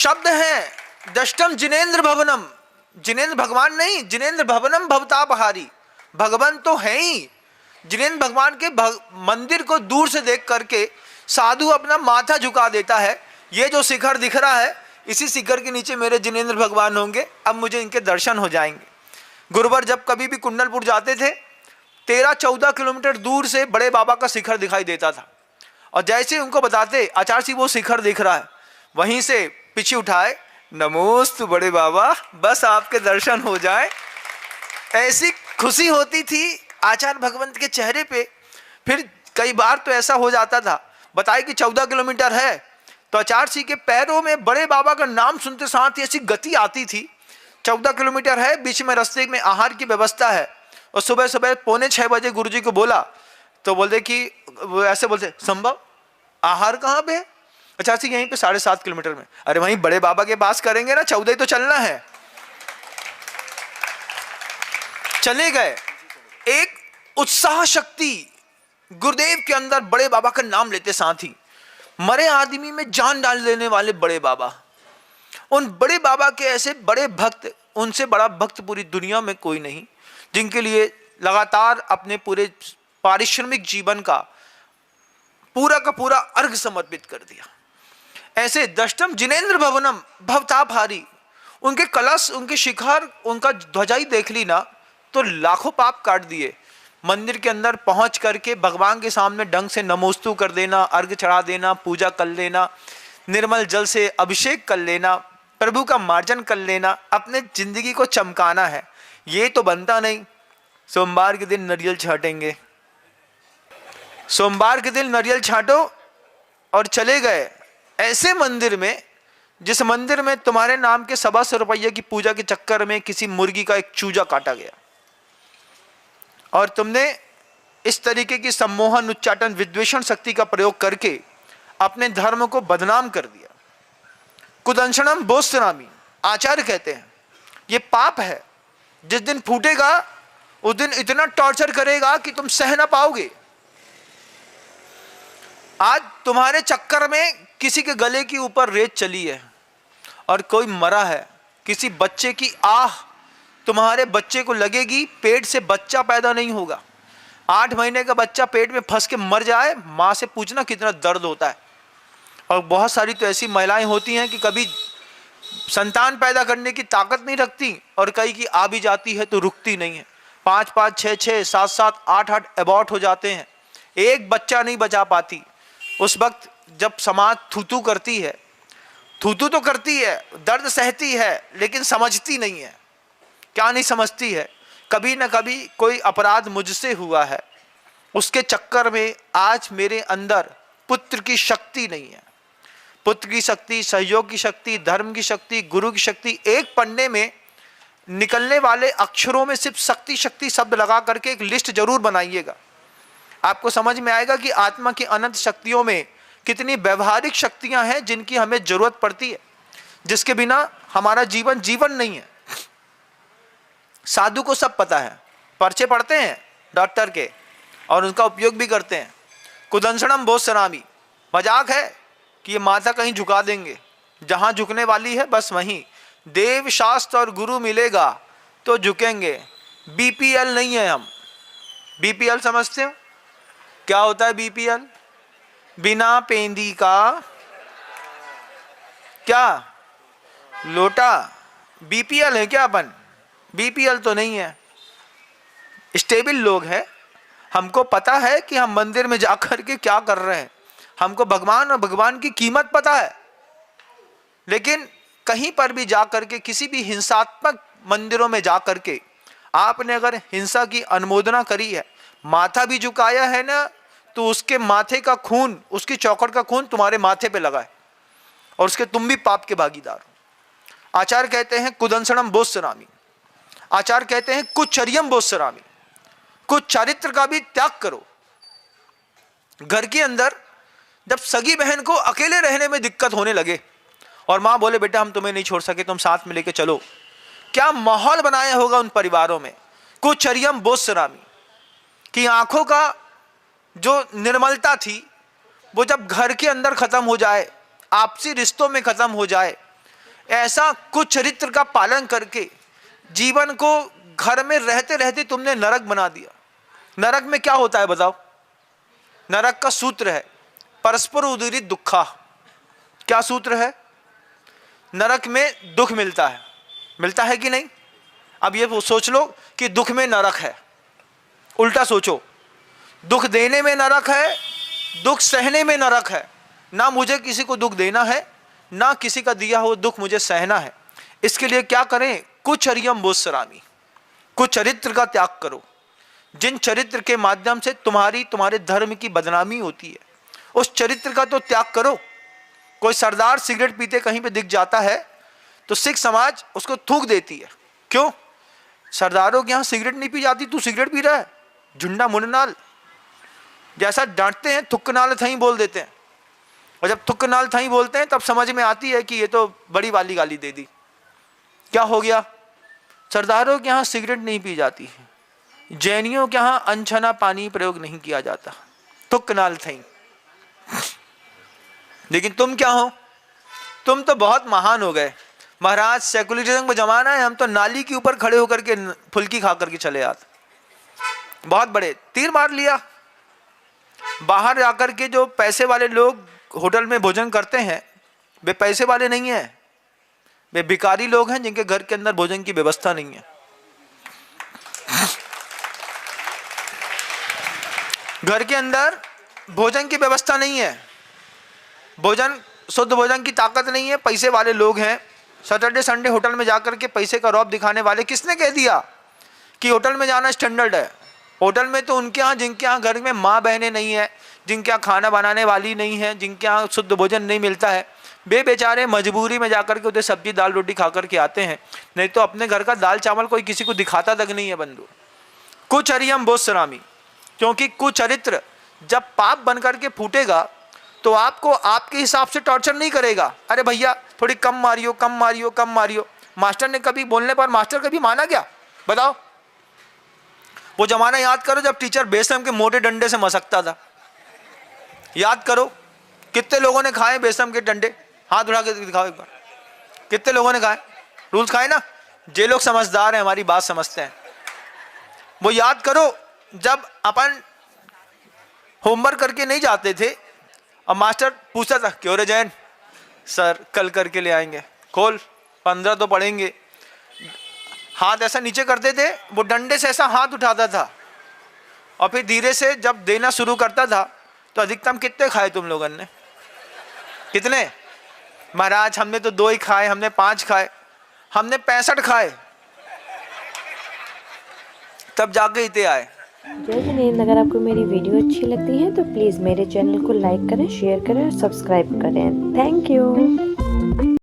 शब्द है दष्टम जिनेन्द्र भवनम, जिनेन्द्र भगवान नहीं, जिनेन्द्र भवनम भवतापहारी, भगवान तो है ही। जिनेन्द्र भगवान के मंदिर को दूर से देख करके साधु अपना माथा झुका देता है। ये जो शिखर दिख रहा है, इसी शिखर के नीचे मेरे जिनेन्द्र भगवान होंगे, अब मुझे इनके दर्शन हो जाएंगे। गुरुवर जब कभी भी कुंडलपुर जाते थे, 13-14 किलोमीटर दूर से बड़े बाबा का शिखर दिखाई देता था, और जैसे उनको बताते आचार्य जी वो शिखर दिख रहा है, वहीं से पीछे उठाए, नमोस्तु बड़े बाबा, बस आपके दर्शन हो जाए। ऐसी खुशी होती थी आचार्य भगवंत के चेहरे पे। फिर कई बार तो ऐसा हो जाता था, बताए कि 14 किलोमीटर है, तो आचार्य जी के पैरों में बड़े बाबा का नाम सुनते साथ ही ऐसी गति आती थी। 14 किलोमीटर है, बीच में रास्ते में आहार की व्यवस्था है, और सुबह सुबह 5:45 बजे गुरुजी को बोला तो बोलते कि ऐसे बोलते, संभव आहार कहाँ पे है? अच्छा जी यहीं पे 7.5 किलोमीटर में। अरे वहीं बड़े बाबा के पास करेंगे ना, 14 ही तो चलना है। चले गए। एक उत्साह शक्ति गुरुदेव के अंदर, बड़े बाबा का नाम लेते साथ ही मरे आदमी में जान डाल देने वाले बड़े बाबा। उन बड़े बाबा के ऐसे बड़े भक्त, उनसे बड़ा भक्त पूरी दुनिया में कोई नहीं, जिनके लिए लगातार अपने पूरे पारिश्रमिक जीवन का पूरा अर्घ समर्पित कर दिया। ऐसे दष्टम जिनेन्द्र भवनम भवतापहारी, उनके कलश, उनके शिखर, उनका ध्वजाई देख ली ना तो लाखों पाप काट दिए। मंदिर के अंदर पहुंच करके भगवान के सामने ढंग से नमोस्तु कर देना, अर्घ चढ़ा देना, पूजा कर लेना, निर्मल जल से अभिषेक कर लेना, प्रभु का मार्जन कर लेना, अपने जिंदगी को चमकाना है, ये तो बनता नहीं। सोमवार के दिन नारियल छाटेंगे, सोमवार के दिन नारियल छाटो और चले गए ऐसे मंदिर में, जिस मंदिर में तुम्हारे नाम के 125 रुपये की पूजा के चक्कर में किसी मुर्गी का एक चूजा काटा गया, और तुमने इस तरीके की सम्मोहन, उच्चाटन, विद्वेषण शक्ति का प्रयोग करके अपने धर्म को बदनाम कर दिया। कुदंशनम बोस्त्रामी, आचार्य कहते हैं ये पाप है। जिस दिन फूटेगा उस दिन इतना टॉर्चर करेगा कि तुम सह ना पाओगे। आज तुम्हारे चक्कर में किसी के गले के ऊपर रेत चली है और कोई मरा है, किसी बच्चे की आह तुम्हारे बच्चे को लगेगी, पेट से बच्चा पैदा नहीं होगा, 8 महीने का बच्चा पेट में फंस के मर जाए, माँ से पूछना कितना दर्द होता है। और बहुत सारी तो ऐसी महिलाएं होती हैं कि कभी संतान पैदा करने की ताकत नहीं रखती, और कई की आ भी जाती है तो रुकती नहीं है, 5-5, 6-6, 7-7, 8-8 अबॉर्ट हो जाते हैं, एक बच्चा नहीं बचा पाती। उस वक्त जब समाज थूथू करती है, थूथू तो करती है, दर्द सहती है, लेकिन समझती नहीं है। क्या नहीं समझती है? कभी ना कभी कोई अपराध मुझसे हुआ है, उसके चक्कर में आज मेरे अंदर पुत्र की शक्ति नहीं है। पुत्र की शक्ति, सहयोग की शक्ति, धर्म की शक्ति, गुरु की शक्ति, एक पन्ने में निकलने वाले अक्षरों में सिर्फ शक्ति शक्ति शब्द लगा करके एक लिस्ट जरूर बनाइएगा। आपको समझ में आएगा कि आत्मा की अनंत शक्तियों में कितनी व्यवहारिक शक्तियां हैं जिनकी हमें जरूरत पड़ती है, जिसके बिना हमारा जीवन जीवन नहीं है। साधु को सब पता है, पर्चे पढ़ते हैं डॉक्टर के और उनका उपयोग भी करते हैं। कुदंशनम बोस्त्रामी, मजाक है कि ये माथा कहीं झुका देंगे, जहां झुकने वाली है बस वहीं देव शास्त्र और गुरु मिलेगा तो झुकेंगे। बीपीएल नहीं है हम। बीपीएल समझते हो क्या होता है? बीपीएल बिना पेंदी का क्या लोटा, बीपीएल है क्या अपन? बीपीएल तो नहीं है, स्टेबल लोग हैं। हमको पता है कि हम मंदिर में जाकर के क्या कर रहे हैं, हमको भगवान और भगवान की कीमत पता है। लेकिन कहीं पर भी जाकर के, किसी भी हिंसात्मक मंदिरों में जाकर के आपने अगर हिंसा की अनुमोदना करी है, माथा भी झुकाया है ना, तो उसके माथे का खून, उसकी चौखट का खून तुम्हारे माथे पे लगा है और उसके तुम भी पाप के भागीदार हो। आचार्य कहते हैं कुदंशनम बोस्त्रामी, आचार्य कहते हैं कुचर्यम बोस्त्रामी, कुछ चारित्र का भी त्याग करो। घर के अंदर जब सगी बहन को अकेले रहने में दिक्कत होने लगे और माँ बोले बेटा हम तुम्हें नहीं छोड़ सके, तुम साथ में लेके चलो, क्या माहौल बनाया होगा उन परिवारों में। कुचर्यम बोस्त्रामी, कि आंखों का जो निर्मलता थी वो जब घर के अंदर खत्म हो जाए, आपसी रिश्तों में खत्म हो जाए, ऐसा कुचरित्र का पालन करके जीवन को घर में रहते रहते तुमने नरक बना दिया। नरक में क्या होता है बताओ? नरक का सूत्र है परस्पर उदीरित दुखा। क्या सूत्र है? नरक में दुख मिलता है कि नहीं? अब ये सोच लो कि दुख में नरक है, उल्टा सोचो, दुख देने में नरक है, दुख सहने में नरक है। ना मुझे किसी को दुख देना है, ना किसी का दिया हुआ दुख मुझे सहना है। इसके लिए क्या करें? कुचर्यम बोसरामी, कुचरित्र का त्याग करो। जिन चरित्र के माध्यम से तुम्हारे धर्म की बदनामी होती है, उस चरित्र का तो त्याग करो। कोई सरदार सिगरेट पीते कहीं पे दिख जाता है तो सिख समाज उसको थूक देती है। क्यों? सरदारों के यहाँ सिगरेट नहीं पी जाती, तू सिगरेट पी रहा है, झुंडा मुंडनाल। जैसा डांटते हैं थुक्कनाल थई बोल देते हैं, और जब थुक्कनाल थई बोलते हैं तब समझ में आती है कि ये तो बड़ी वाली गाली दे दी। क्या हो गया? सरदारों के यहाँ सिगरेट नहीं पी जाती है, जैनियों के यहाँ अनछना पानी प्रयोग नहीं किया जाता, थुक्कनाल थई। लेकिन तुम क्या हो? तुम तो बहुत महान हो गए महाराज। सेकुलरिज्म का जमाना है, हम तो नाली के ऊपर खड़े होकर के फुल्की खा करके चले आते। बहुत बड़े तीर मार लिया। बाहर जाकर के जो पैसे वाले लोग होटल में भोजन करते हैं, वे पैसे वाले नहीं हैं, वे भिखारी लोग हैं जिनके घर के अंदर भोजन की व्यवस्था नहीं है। घर के अंदर भोजन की व्यवस्था नहीं है, भोजन शुद्ध भोजन की ताकत नहीं है। पैसे वाले लोग हैं, सैटरडे संडे होटल में जाकर के पैसे का रौब दिखाने वाले। किसने कह दिया कि होटल में जाना स्टैंडर्ड है? होटल में तो उनके यहाँ, जिनके यहाँ घर में माँ बहनें नहीं है, जिनके यहाँ खाना बनाने वाली नहीं है, जिनके यहाँ शुद्ध भोजन नहीं मिलता है, वे बेचारे मजबूरी में जाकर के उधर सब्जी दाल रोटी खा करके आते हैं। नहीं तो अपने घर का दाल चावल कोई किसी को दिखाता तक नहीं है बंधु। कुचरियम बोसरामी, क्योंकि कुचरित्र जब पाप बन करके फूटेगा तो आपको आपके हिसाब से टॉर्चर नहीं करेगा। अरे भैया थोड़ी कम मारियो, कम मारियो, कम मारियो। मास्टर ने कभी बोलने पर मास्टर कभी माना क्या? बताओ। वो जमाना याद करो जब टीचर बेशम के मोटे डंडे से मसकता था। याद करो कितने लोगों ने खाए बेशम के डंडे? हाथ उठा के दिखाओ एक बार, कितने लोगों ने खाए? रूल्स खाए ना? जे लोग समझदार हैं, हमारी बात समझते हैं, वो याद करो जब अपन होमवर्क करके नहीं जाते थे और मास्टर पूछता था क्यों रे जैन? सर कल करके ले आएंगे। खोल 15 तो पढ़ेंगे। हाथ ऐसा नीचे करते थे, वो डंडे से ऐसा हाथ उठाता था और फिर धीरे से जब देना शुरू करता था तो अधिकतम कितने खाए तुम लोगों ने? कितने? महाराज हमने तो 2 ही खाए, हमने 5 खाए, हमने 65 खाए, तब जाके इतने आए। जय जिनेंद्र। अगर आपको मेरी वीडियो अच्छी लगती है तो प्लीज़ मेरे चैनल को लाइक करें, शेयर करें और सब्सक्राइब करें। Thank you.